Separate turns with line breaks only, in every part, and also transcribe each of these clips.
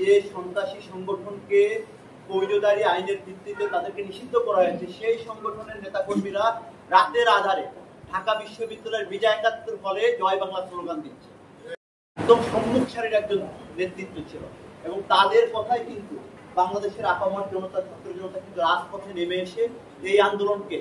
যে সন্ত্রাসী সংগঠনকে ফৌজদারি আইনের ভিত্তিতে তাদেরকে নিষিদ্ধ করা হয়েছে, সেই সংগঠনের নেতাকর্মীরা রাতের আধারে ঢাকা বিশ্ববিদ্যালয়ের বিজয় একাত্তর হলে জয় বাংলা স্লোগান দিচ্ছে। একদম সম্মুখ সারির একজন নেতৃত্ব ছিল এবং তাদের কথাই কিন্তু বাংলাদেশের আপামর জনতা, ছাত্র জনতা কিন্তু রাজপথে নেমে এসে এই আন্দোলনকে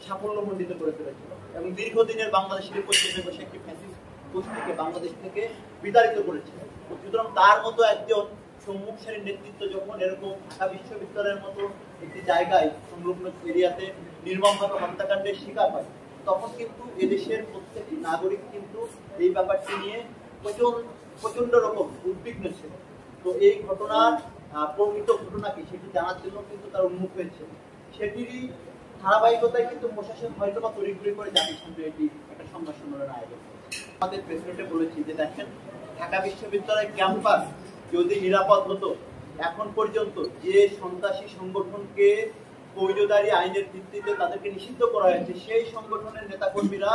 সাফল্যমণ্ডিত করে ফেলেছিল এবং দীর্ঘদিনের বাংলাদেশের পশ্চিমে বসে একটি ফ্যাসিস্ট গোষ্ঠীকে বাংলাদেশ থেকে বিতাড়িত করেছিল। সুতরাং তার মতো একজন সম্মুখ সারির নেতৃত্ব যখন এরকম ঢাকা বিশ্ববিদ্যালয়ের মতো একটি জায়গায় সংলগ্ন এরিয়াতে নির্মমভাবে হত্যাকাণ্ডের শিকার হয়, তখন কিন্তু এদেশের প্রত্যেকটি নাগরিক কিন্তু এই ব্যাপারটি নিয়ে প্রচন্ড রকম উদ্বিগ্ন ছিল। তো এই ঘটনার প্রকৃত ঘটনা কি সেটি জানার জন্য কিন্তু তারা উন্মুখ হয়েছে। সেটিরই ধারাবাহিকতায় কিন্তু প্রশাসন হয়তো বা তড়িঘড়ি করে জাতিসংঘে এটি একটা সংবাদ সম্মেলনের আয়োজন করেছে। আমাদের প্রেসিডেন্টে বলেছি যে দেখেন, ঢাকা বিশ্ববিদ্যালয় ক্যাম্পাস যদি নিরাপদ হতো, এখন পর্যন্ত যে সন্ত্রাসী সংগঠনকে ফৌজদারি আইনের ভিত্তিতে তাদেরকে নিষিদ্ধ করা হয়েছে, সেই সংগঠনের নেতাকর্মীরা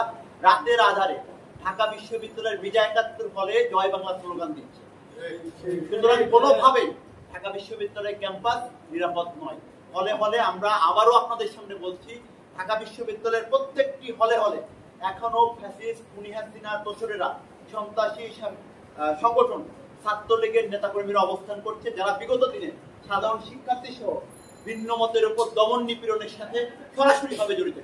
রাতের আধারে ঢাকা বিশ্ববিদ্যালয়ের বিজয় একাত্তর হলে জয় বাংলা স্লোগান দিচ্ছে। সুতরাং কোনোভাবেই ঢাকা বিশ্ববিদ্যালয় ক্যাম্পাস নিরাপদ নয়। হলে হলে আমরা আবারও আপনাদের সামনে বলছি, ঢাকা বিশ্ববিদ্যালয়ের প্রত্যেকটি হলে হলে এখনো ফ্যাসিস্ট, খুনি হাসিনা, দোসরেরা, সন্ত্রাসী সংগঠন ছাত্রলীগের নেতাকর্মীরা অবস্থান করছে, যারা বিগত দিনে সাধারণ শিক্ষার্থী সহ ভিন্ন মতের উপর দমন নিপীড়নের সাথে সরাসরি ভাবে জড়িত।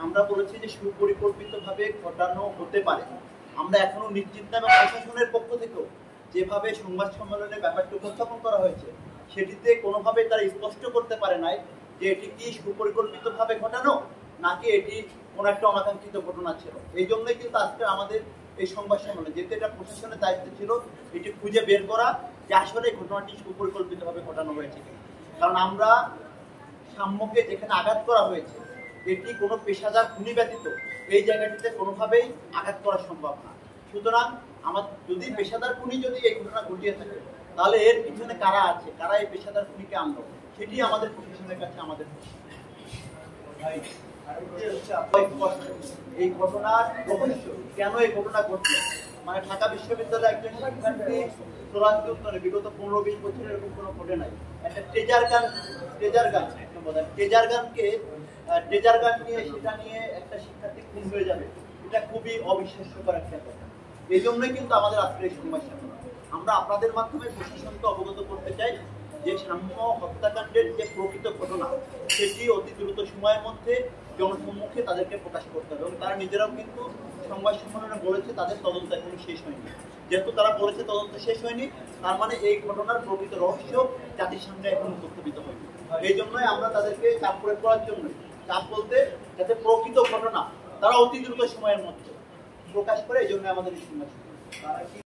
আমরা বলেছি যে সুপরিকল্পিতভাবে ঘটানো হতে পারে। আমরা এখনো নিশ্চিত না এবং প্রশাসনের পক্ষ থেকেও যেভাবে সংবাদ সম্মেলনে ব্যাপারটি উপস্থাপন করা হয়েছে, সেটিতে কোনোভাবে তারা স্পষ্ট করতে পারে নাই যে এটি কি সুপরিকল্পিতভাবে ঘটানো নাকি এটি কোনো একটা অনাকাঙ্ক্ষিত ঘটনা ছিল। এই জন্যই কিন্তু আজকে আমাদের এই সংবাদ সম্মেলনে, যেহেতু এটা প্রশাসনের দায়িত্ব ছিল এটি খুঁজে বের করা যে আসলে ঘটনাটি সুপরিকল্পিতভাবে ঘটানো হয়েছে। কারণ আমরা সাম্যকে যেখানে আঘাত করা হয়েছে, এটি কোনো পেশাদার খুনি ব্যতীত এই জায়গাটিতে কোনোভাবেই আঘাত করা সম্ভব না। সুতরাং যদি পেশাদার খুনি যদি এই ঘটনা ঘটিয়ে থাকে, তাহলে এর পিছনে কারা আছে, কারা এই পেশাদার খুনিকে আনলো, সেটি আমাদের প্রশাসনের কাছে আমাদের এই ঘটনার রহস্য, কেন এই ঘটনা ঘটলো। মানে ঢাকা বিশ্ববিদ্যালয়ে একজন শিক্ষার্থী চূড়ান্ত উত্তরে বিগত 15-20 বছর এরকম কোনো ঘটে নাই। একটা ট্রেজার গান নিয়ে সেটা নিয়ে একটা শিক্ষার্থী খুন হয়ে যাবে, এটা খুবই অবিশ্বাস্যকর একটা কথা। এই জন্যই কিন্তু আমাদের আজকের এই সংবাদ সম্মেলন। আমরা আপনাদের মাধ্যমে প্রশাসনকে অবগত করতে চাই যে সাম্য হত্যাকাণ্ডের যে প্রকৃত ঘটনা, সেটি অতি দ্রুত সময়ের মধ্যে জনসম্মুখে তাদেরকে প্রকাশ করতে হবে। এবং তারা নিজেরাও কিন্তু সংবাদ সম্মেলনে বলেছে তাদের তদন্ত এখনো শেষ হয়নি। যেহেতু তারা বলেছে তদন্ত শেষ হয়নি, তার মানে এই ঘটনার প্রকৃত রহস্য জাতিসংঘে এখনো উপস্থাপিত হয়নি। এই জন্যই আমরা তাদেরকে চাপ প্রয়োগ করার জন্য, চাপ বলতে যাতে প্রকৃত ঘটনা তারা অতি দ্রুত সময়ের মধ্যে প্রকাশ করে, এই জন্য আমাদের এই সংবাদ সম্মেলন।